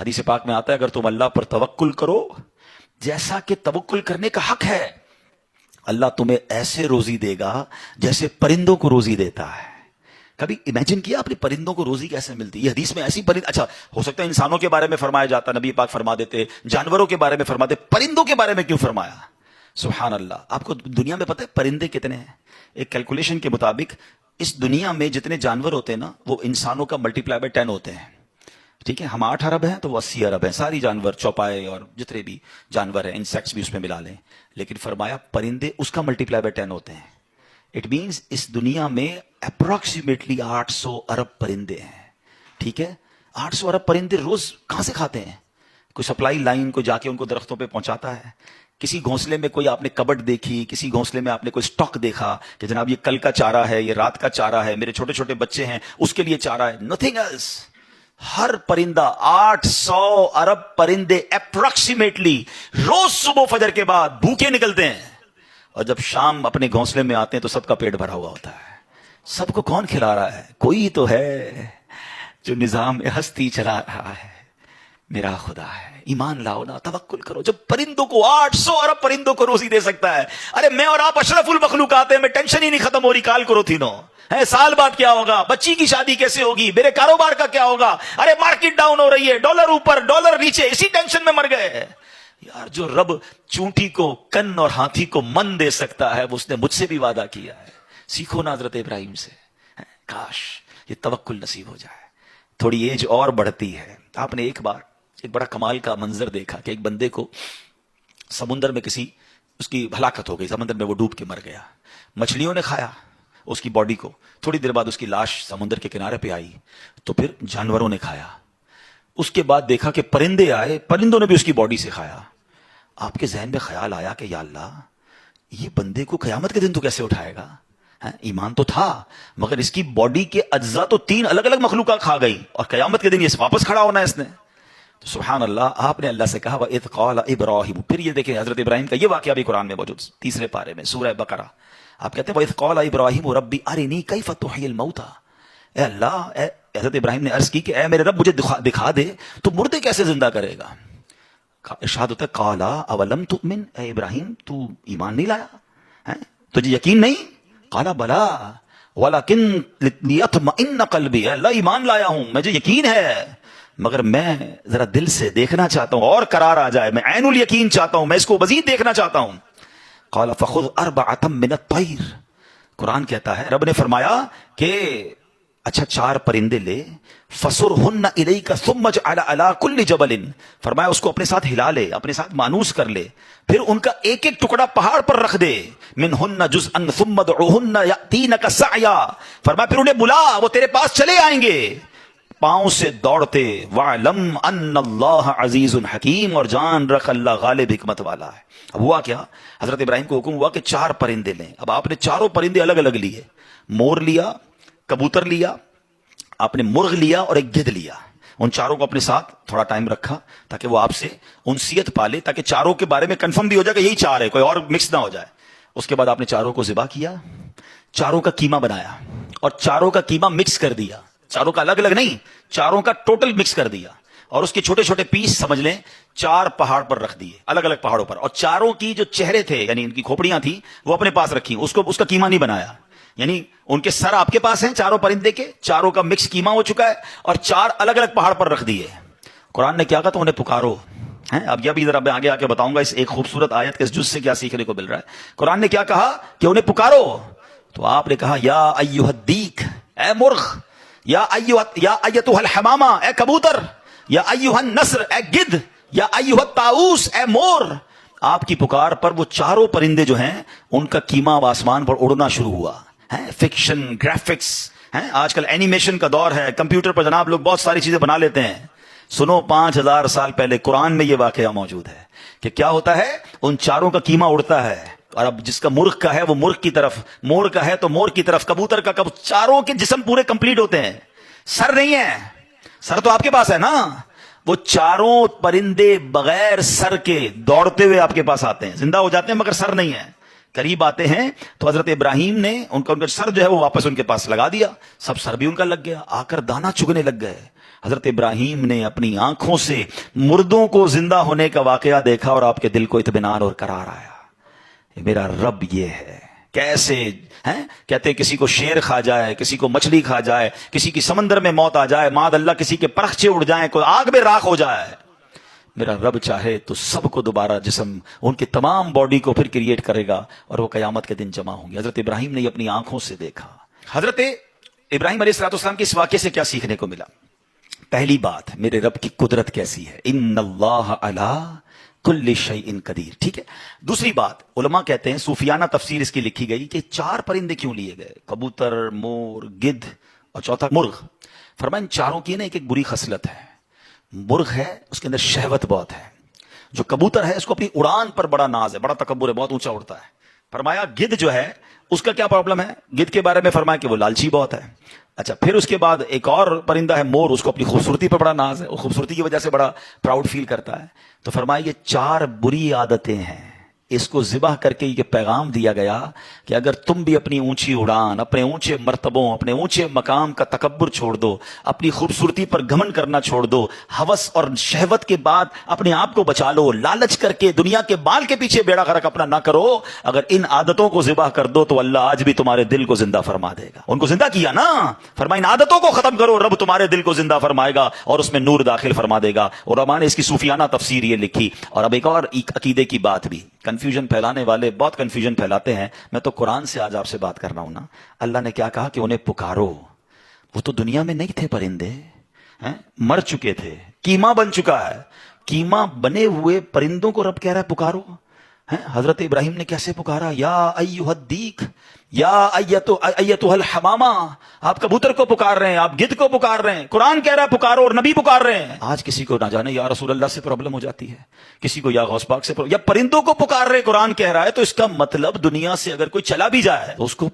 حدیث پاک میں آتا ہے اگر تم اللہ پر توکل کرو جیسا کہ توکل کرنے کا حق ہے، اللہ تمہیں ایسے روزی دے گا جیسے پرندوں کو روزی دیتا ہے۔ کبھی امیجن کیا اپنے پرندوں کو روزی کیسے ملتی؟ یہ حدیث میں ایسی اچھا ہو سکتا ہے انسانوں کے بارے میں فرمایا جاتا، نبی پاک فرما دیتے، جانوروں کے بارے میں فرماتے، پرندوں کے بارے میں کیوں فرمایا؟ سبحان اللہ۔ آپ کو دنیا میں پتہ ہے پرندے کتنے ہیں؟ ایک کیلکولیشن کے مطابق اس دنیا میں جتنے جانور ہوتے ہیں نا وہ انسانوں کا ملٹی پلائی بائی 10 ہوتے ہیں، ٹھیک ہے؟ ہم 8 ارب ہیں تو وہ 80 ارب ہیں، ساری جانور، چوپائے اور جتنے بھی جانور ہیں، انسیکٹس بھی اس میں ملا لیں، لیکن فرمایا پرندے اس کا ملٹی پلائی بائی 10 ہوتے ہیں۔ اٹ مینس اس دنیا میں اپروکسیمیٹلی 800 ارب پرندے ہیں، ٹھیک ہے؟ 800 ارب پرندے روز کہاں سے کھاتے ہیں؟ کوئی سپلائی لائن کو جا کے ان کو درختوں پہ پہنچاتا ہے؟ کسی گھونسلے میں کوئی آپ نے کبٹ دیکھی، کسی گھونسلے میں آپ نے کوئی سٹاک دیکھا کہ جناب یہ کل کا چارہ ہے، یہ رات کا چارہ ہے، میرے چھوٹے چھوٹے بچے ہیں اس کے لیے چارہ ہے؟ Nothing else. ہر پرندہ 800 ارب پرندے اپروکسیمیٹلی روز صبح فجر کے بعد بھوکے نکلتے ہیں، اور جب شام اپنے گھونسلے میں آتے ہیں تو سب کا پیٹ بھرا ہوا ہوتا ہے۔ سب کو کون کھلا رہا ہے؟ کوئی تو ہے جو نظام ہستی چلا رہا ہے، میرا خدا ہے۔ ایمان لاؤ نا، توکل کرو۔ جب پرندوں کو 800 ارب پرندوں کو روزی دے سکتا ہے، ارے میں اور آپ اشرف المخلوقات ہیں، میں ٹینشن ہی نہیں ختم ہو رہی کال کرو تینوں ہے، سال بعد کیا ہوگا، بچی کی شادی کیسے ہوگی، میرے کاروبار کا کیا ہوگا، ارے مارکیٹ ڈاؤن ہو رہی ہے، ڈالر اوپر ڈالر نیچے، اسی ٹینشن میں مر گئے۔ یار جو رب چونٹی کو کن اور ہاتھی کو من دے سکتا ہے وہ اس نے مجھ سے بھی وعدہ کیا ہے۔ سیکھو نا حضرت ابراہیم سے، کاش یہ توکل نصیب ہو جائے۔ تھوڑی ایج اور بڑھتی ہے، آپ نے ایک بار ایک بڑا کمال کا منظر دیکھا کہ ایک بندے کو سمندر میں اس کی ہلاکت ہو گئی، سمندر میں وہ ڈوب کے مر گیا، مچھلیوں نے کھایا اس کی باڈی کو، تھوڑی دیر بعد اس کی لاش سمندر کے کنارے پہ آئی تو پھر جانوروں نے کھایا، اس کے بعد دیکھا کہ پرندے آئے، پرندوں نے بھی اس کی باڈی سے کھایا۔ آپ کے ذہن میں خیال آیا کہ یا اللہ یہ بندے کو قیامت کے دن تو کیسے اٹھائے گا؟ ایمان تو تھا مگر اس کی باڈی کے اجزاء تو 3 الگ الگ مخلوقات کھا گئی، اور قیامت کے دن یہ واپس کھڑا ہونا ہے اس نے۔ تو سبحان اللہ، آپ نے اللہ سے کہا وَإِذْ قَالَ إِبْرَاهِيمُ، پھر یہ دیکھیں حضرت ابراہیم کا یہ واقعہ بھی قرآن میں موجود 3 پارے میں سورہ بقرہ۔ آپ کہتے ہیں وَإِذْ قَالَ إِبْرَاهِيمُ رَبِّ أَرِنِي كَيْفَ تُحْيِي الْمَوْتَى، اے اللہ، حضرت ابراہیم نے عرض کی کہ اے میرے رب مجھے دکھا دے تو مردے کیسے زندہ کرے گا؟ ارشاد ہوتا ہے قَالَ أَوَلَمْ تُؤْمِنْ، اے ابراہیم تو ایمان نہیں لایا، تجھے یقین نہیں؟ قَالَ بَلَىٰ وَلَكِنْ لِيَطْمَئِنَّ قَلْبِي، اللہ ایمان لایا ہوں، مجھے یقین ہے مگر میں ذرا دل سے دیکھنا چاہتا ہوں اور قرار آ جائے، میں عین الیقین چاہتا ہوں، میں اس کو مزید دیکھنا چاہتا ہوں۔ قَالَ فَخُذْ أَرْبَعَةً مِّنَ الطَّيْرِ، قرآن کہتا ہے رب نے فرمایا کہ اچھا 4 پرندے لے، فَصُرْهُنَّ إِلَيْكَ ثُمَّ اجْعَلْ عَلَىٰ كُلِّ جَبَلٍ، فرمایا اس کو اپنے ساتھ ہلا لے، اپنے ساتھ مانوس کر لے، پھر ان کا ایک ایک ٹکڑا پہاڑ پر رکھ دے، مِنْهُنَّ جُزْءًا ثُمَّ ادْعُهُنَّ يَأْتِينَكَ سَعْيًا، فرمایا پھر انہیں بلا، وہ تیرے پاس چلے آئیں گے پاؤں سے دوڑتے، وَعْلَمْ أَنَّ اللَّهَ عَزِيزٌ حَكِيمٌ، اور جان رکھ اللہ غالب حکمت والا ہے۔ اب ہوا کیا، حضرت ابراہیم کو حکم ہوا کہ 4 پرندے لیں۔ اب آپ نے چاروں پرندے الگ الگ لیے، مور لیا، کبوتر لیا، آپ نے مرغ لیا اور ایک گدھ لیا۔ ان چاروں کو اپنے ساتھ تھوڑا ٹائم رکھا تاکہ وہ آپ سے انسیت پالے، تاکہ چاروں کے بارے میں کنفرم بھی ہو جائے کہ یہی 4 ہے، کوئی اور مکس نہ ہو جائے۔ اس کے بعد آپ نے چاروں کو ذبح کیا، چاروں کا قیمہ بنایا اور چاروں کا قیمہ مکس کر دیا، چاروں کا الگ الگ نہیں، چاروں کا ٹوٹل مکس کر دیا، اور اس کے چھوٹے چھوٹے پیس سمجھ لیں 4 پہاڑ پر رکھ دیے، الگ الگ پہاڑوں پر، اور چاروں کی جو چہرے تھے یعنی ان کی کھوپڑیاں تھیں وہ اپنے پاس رکھی، اس کا قیمہ نہیں بنایا، یعنی ان کے سر آپ کے پاس ہیں چاروں پرندے کے، چاروں کا مکس قیمہ ہو چکا ہے، اور 4 الگ الگ پہاڑ پر رکھ دیے۔ قرآن نے کیا کہا تو انہیں پکارو، اب یہ بھی ذرا میں آگے آ کے بتاؤں گا اس ایک خوبصورت آیت کے اس جز سے کیا سیکھنے کو مل رہا ہے۔ قرآن نے کیا کہا کہ انہیں پکارو، تو آپ نے کہا یا ایھا الدیک، اے مرغ، یا ایتھا الحمامہ، اے کبوتر، یا ایھا النسر، اے گدھ، یا ایھا الطاؤس، اے مور۔ آپ کی پکار پر وہ چاروں پرندے جو ہیں ان کا قیمہ آسمان پر اڑنا شروع ہوا۔ فکشن، گرافکس، آج کل اینیمیشن کا دور ہے، کمپیوٹر پر جناب لوگ بہت ساری چیزیں بنا لیتے ہیں۔ سنو 5000 سال پہلے قرآن میں یہ واقعہ موجود ہے کہ کیا ہوتا ہے، ان چاروں کا قیمہ اڑتا ہے، اور اب جس کا مرغ کا ہے وہ مرغ کی طرف، مور کا ہے تو مور کی طرف، کبوتر کا چاروں کے جسم پورے کمپلیٹ ہوتے ہیں، سر نہیں ہے، سر تو آپ کے پاس ہے نا، وہ چاروں پرندے بغیر سر کے دوڑتے ہوئے آپ کے پاس آتے ہیں، زندہ ہو جاتے ہیں مگر سر نہیں ہے، قریب آتے ہیں تو حضرت ابراہیم نے ان کا سر جو ہے وہ واپس ان کے پاس لگا دیا، سب سر بھی ان کا لگ گیا، آ کر دانا چگنے لگ گئے۔ حضرت ابراہیم نے اپنی آنکھوں سے مردوں کو زندہ ہونے کا واقعہ دیکھا اور آپ کے دل کو اطمینان اور قرار آیا. میرا رب یہ ہے. کیسے ہیں کہتے ہیں کسی کو شیر کھا جائے, کسی کو مچھلی کھا جائے, کسی کی سمندر میں موت آ جائے, معاذ اللہ کسی کے پرخچے اڑ جائیں, کوئی آگ میں راکھ ہو جائے, میرا رب چاہے تو سب کو دوبارہ جسم ان کی تمام باڈی کو پھر کریٹ کرے گا اور وہ قیامت کے دن جمع ہوں گے. حضرت ابراہیم نے اپنی آنکھوں سے دیکھا. حضرت ابراہیم علیہ السلام کے اس واقعے سے کیا سیکھنے کو ملا؟ پہلی بات, میرے رب کی قدرت کیسی ہے. ان اللہ علی کل شیء قدیر. ٹھیک ہے. دوسری بات, علماء کہتے ہیں, صوفیانہ تفسیر اس کی لکھی گئی کہ 4 پرندے کیوں لیے گئے, کبوتر, مور, گدھ اور چوتھا مرغ. فرمایا ان چاروں کی نا ایک بری خصلت ہے. مرغ ہے اس کے اندر شہوت بہت ہے. جو کبوتر ہے اس کو اپنی اڑان پر بڑا ناز ہے, بڑا تکبر ہے, بہت اونچا اڑتا ہے. فرمایا گدھ جو ہے اس کا کیا پرابلم ہے, گدھ کے بارے میں فرمایا کہ وہ لالچی بہت ہے. اچھا, پھر اس کے بعد ایک اور پرندہ ہے مور, اس کو اپنی خوبصورتی پر بڑا ناز ہے, وہ خوبصورتی کی وجہ سے بڑا پراؤڈ فیل کرتا ہے. تو فرمایا یہ 4 بری عادتیں ہیں. اس کو ذبح کر کے یہ پیغام دیا گیا کہ اگر تم بھی اپنی اونچی اڑان, اپنے اونچے مرتبوں, اپنے اونچے مقام کا تکبر چھوڑ دو, اپنی خوبصورتی پر گھمنڈ کرنا چھوڑ دو, ہوس اور شہوت کے بعد اپنے آپ کو بچا لو, لالچ کر کے دنیا کے بال کے پیچھے بیڑا غرق اپنا نہ کرو, اگر ان عادتوں کو ذبح کر دو تو اللہ آج بھی تمہارے دل کو زندہ فرما دے گا. ان کو زندہ کیا نا, فرمایا ان عادتوں کو ختم کرو, رب تمہارے دل کو زندہ فرمائے گا اور اس میں نور داخل فرما دے گا. علماء نے اس کی صوفیانہ تفسیر یہ لکھی. اور اب ایک اور عقیدے کی بات بھی, کنفیوژن پھیلانے والے بہت کنفیوژن پھیلاتے ہیں. میں تو قرآن سے آج آپ سے بات کر رہا ہوں نا. اللہ نے کیا کہا کہ انہیں پکارو. وہ تو دنیا میں نہیں تھے پرندے, مر چکے تھے, کیما بن چکا ہے. کیما بنے ہوئے پرندوں کو رب کہہ رہا ہے پکارو. حضرت ابراہیم نے کیسے پکارا, یا ایھا الدیک, یا ایتھا الحمامہ. آپ کبوتر کو پکار رہے ہیں, آپ گدھ کو پکار رہے ہیں, قرآن کہہ رہا ہے پکارو اور نبی پکار رہے ہیں. آج کسی کو نہ جانے یا رسول اللہ سے پرابلم ہو جاتی ہے, کسی کو یا غوث پاک سے یا پرندوں کو پکار رہے, قرآن کہہ رہا ہے. تو اس کا مطلب دنیا سے اگر کوئی چلا بھی جائے تو اس کو